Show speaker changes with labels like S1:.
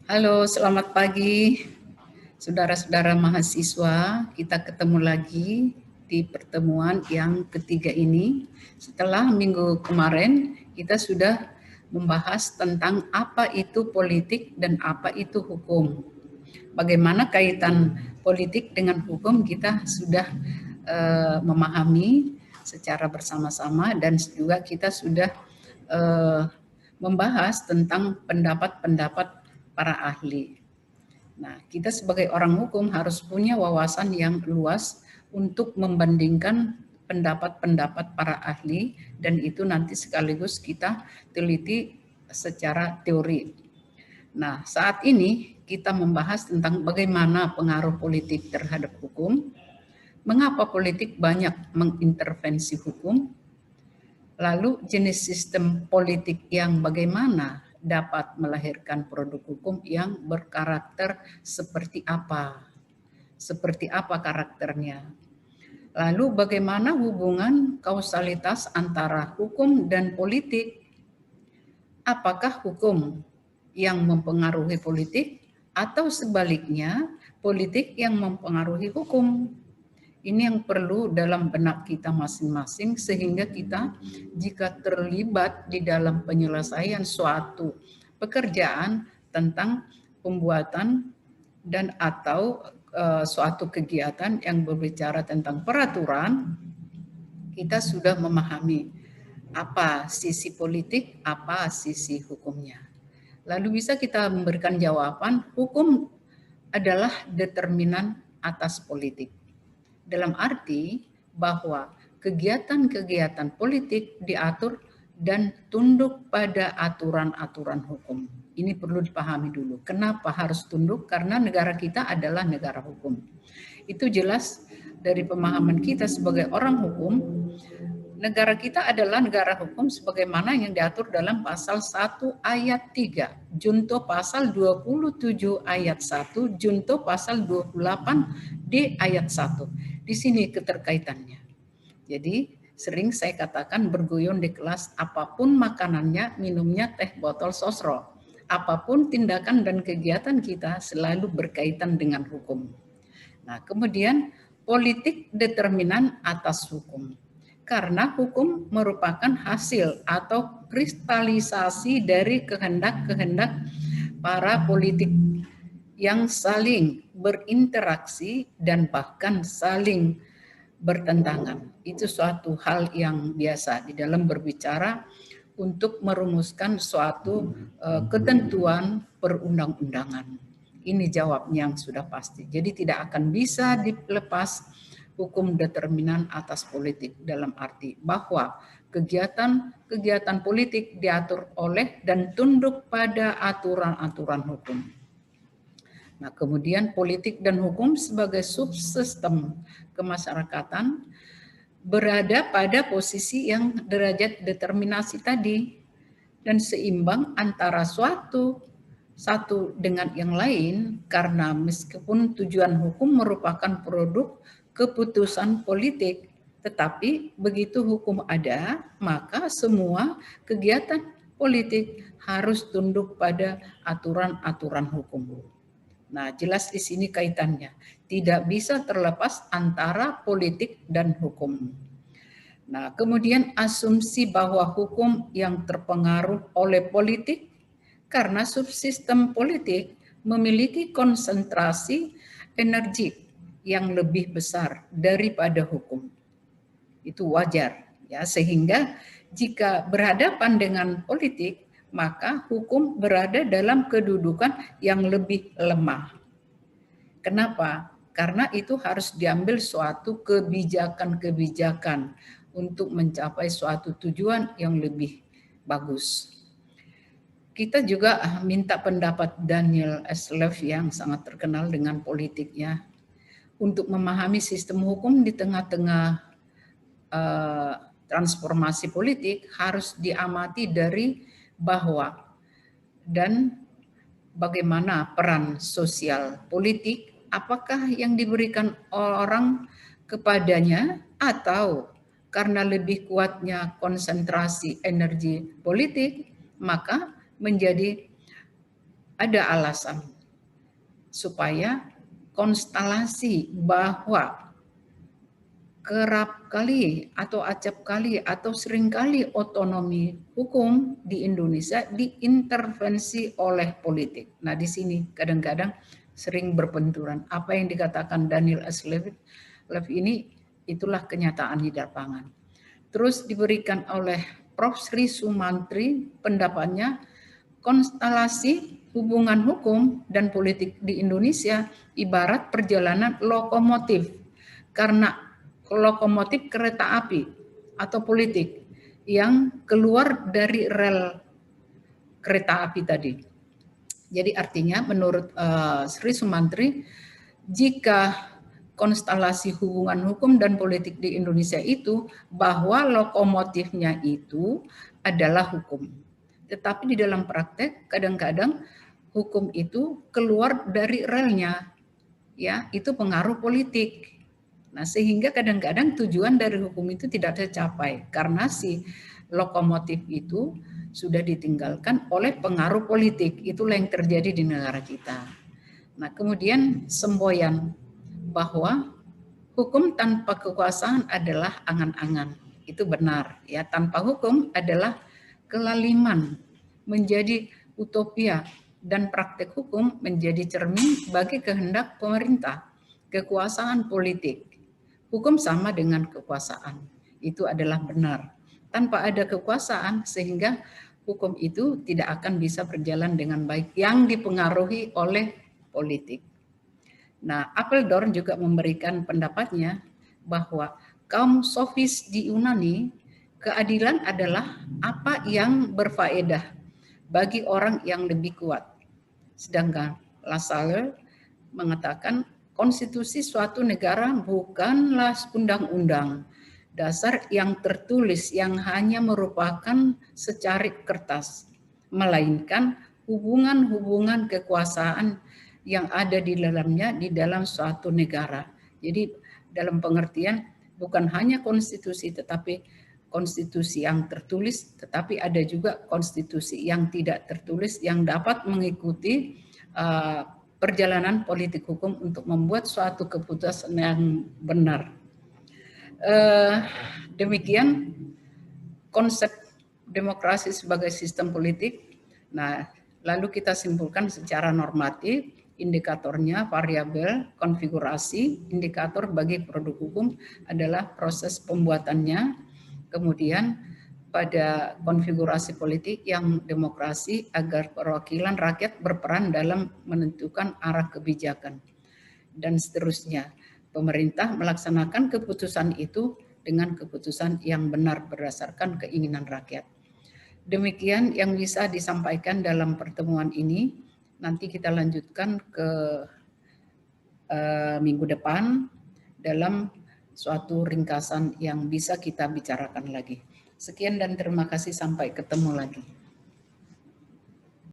S1: Halo, selamat pagi, saudara-saudara mahasiswa. Kita ketemu lagi di pertemuan yang ketiga ini. Setelah minggu kemarin, kita sudah membahas tentang apa itu politik dan apa itu hukum. Bagaimana kaitan politik dengan hukum kita sudah memahami secara bersama-sama, dan juga kita sudah membahas tentang pendapat-pendapat para ahli. Nah, kita sebagai orang hukum harus punya wawasan yang luas untuk membandingkan pendapat-pendapat para ahli, dan itu nanti sekaligus kita teliti secara teori. Nah, saat ini kita membahas tentang bagaimana pengaruh politik terhadap hukum, mengapa politik banyak mengintervensi hukum, lalu jenis sistem politik yang bagaimana dapat melahirkan produk hukum yang berkarakter seperti apa? Seperti apa karakternya? Lalu bagaimana hubungan kausalitas antara hukum dan politik? Apakah hukum yang mempengaruhi politik atau sebaliknya politik yang mempengaruhi hukum? Ini yang perlu dalam benak kita masing-masing, sehingga kita jika terlibat di dalam penyelesaian suatu pekerjaan tentang pembuatan dan atau suatu kegiatan yang berbicara tentang peraturan, kita sudah memahami apa sisi politik, apa sisi hukumnya. Lalu bisa kita memberikan jawaban, hukum adalah determinan atas politik. Dalam arti bahwa kegiatan-kegiatan politik diatur dan tunduk pada aturan-aturan hukum. Ini perlu dipahami dulu. Kenapa harus tunduk? Karena negara kita adalah negara hukum. Itu jelas dari pemahaman kita sebagai orang hukum. Negara kita adalah negara hukum sebagaimana yang diatur dalam pasal 1 ayat 3, junto pasal 27 ayat 1, junto pasal 28D ayat 1. Di sini keterkaitannya. Jadi sering saya katakan berguyon di kelas, apapun makanannya, minumnya teh botol sosro. Apapun tindakan dan kegiatan kita selalu berkaitan dengan hukum. Nah, kemudian politik determinan atas hukum. Karena hukum merupakan hasil atau kristalisasi dari kehendak-kehendak para politik yang saling berinteraksi dan bahkan saling bertentangan. Itu suatu hal yang biasa di dalam berbicara untuk merumuskan suatu ketentuan perundang-undangan. Ini jawabnya yang sudah pasti. Jadi tidak akan bisa dilepas hukum determinan atas politik, dalam arti bahwa kegiatan politik diatur oleh dan tunduk pada aturan-aturan hukum. Nah, kemudian politik dan hukum sebagai subsistem kemasyarakatan berada pada posisi yang derajat determinasi tadi dan seimbang antara satu dengan yang lain, karena meskipun tujuan hukum merupakan produk keputusan politik, tetapi begitu hukum ada, maka semua kegiatan politik harus tunduk pada aturan-aturan hukum. Nah, jelas di sini kaitannya. Tidak bisa terlepas antara politik dan hukum. Nah, kemudian asumsi bahwa hukum yang terpengaruh oleh politik karena subsistem politik memiliki konsentrasi energi yang lebih besar daripada hukum. Itu wajar, ya, sehingga jika berhadapan dengan politik, maka hukum berada dalam kedudukan yang lebih lemah. Kenapa? Karena itu harus diambil suatu kebijakan-kebijakan untuk mencapai suatu tujuan yang lebih bagus. Kita juga minta pendapat Daniel Eslev yang sangat terkenal dengan politiknya untuk memahami sistem hukum di tengah-tengah transformasi politik. Harus diamati dari bahwa dan bagaimana peran sosial politik, apakah yang diberikan orang kepadanya atau karena lebih kuatnya konsentrasi energi politik, maka menjadi ada alasan supaya konstelasi bahwa kerap kali atau acap kali atau seringkali otonomi hukum di Indonesia diintervensi oleh politik. Nah, di sini kadang-kadang sering berbenturan. Apa yang dikatakan Daniel S. Lev ini itulah kenyataan di lapangan. Terus diberikan oleh Prof. Sri Sumantri pendapatnya, konstelasi hubungan hukum dan politik di Indonesia ibarat perjalanan lokomotif, karena lokomotif kereta api atau politik yang keluar dari rel kereta api tadi. Jadi artinya menurut Sri Sumantri, jika konstelasi hubungan hukum dan politik di Indonesia itu bahwa lokomotifnya itu adalah hukum. Tetapi di dalam praktek kadang-kadang hukum itu keluar dari relnya, ya, itu pengaruh politik. Nah, sehingga kadang-kadang tujuan dari hukum itu tidak tercapai karena si lokomotif itu sudah ditinggalkan oleh pengaruh politik. Itulah yang terjadi di negara kita. Nah, kemudian semboyan bahwa hukum tanpa kekuasaan adalah angan-angan. Itu benar, ya. Tanpa hukum adalah kelaliman, menjadi utopia, dan praktek hukum menjadi cermin bagi kehendak pemerintah, kekuasaan politik. Hukum sama dengan kekuasaan, itu adalah benar. Tanpa ada kekuasaan sehingga hukum itu tidak akan bisa berjalan dengan baik yang dipengaruhi oleh politik. Nah, Apeldoorn juga memberikan pendapatnya bahwa kaum sofis di Yunani, keadilan adalah apa yang berfaedah bagi orang yang lebih kuat. Sedangkan Lassalle mengatakan konstitusi suatu negara bukanlah undang-undang dasar yang tertulis yang hanya merupakan secarik kertas, melainkan hubungan-hubungan kekuasaan yang ada di dalamnya di dalam suatu negara. Jadi dalam pengertian bukan hanya konstitusi tetapi konstitusi yang tertulis, tetapi ada juga konstitusi yang tidak tertulis yang dapat mengikuti perjalanan politik hukum untuk membuat suatu keputusan yang benar. Demikian konsep demokrasi sebagai sistem politik. Nah, lalu kita simpulkan secara normatif, indikatornya variabel, konfigurasi, indikator bagi produk hukum adalah proses pembuatannya, kemudian pada konfigurasi politik yang demokrasi agar perwakilan rakyat berperan dalam menentukan arah kebijakan, dan seterusnya. Pemerintah melaksanakan keputusan itu dengan keputusan yang benar berdasarkan keinginan rakyat. Demikian yang bisa disampaikan dalam pertemuan ini. Nanti kita lanjutkan ke minggu depan dalam suatu ringkasan yang bisa kita bicarakan lagi. Sekian dan terima kasih, sampai ketemu lagi.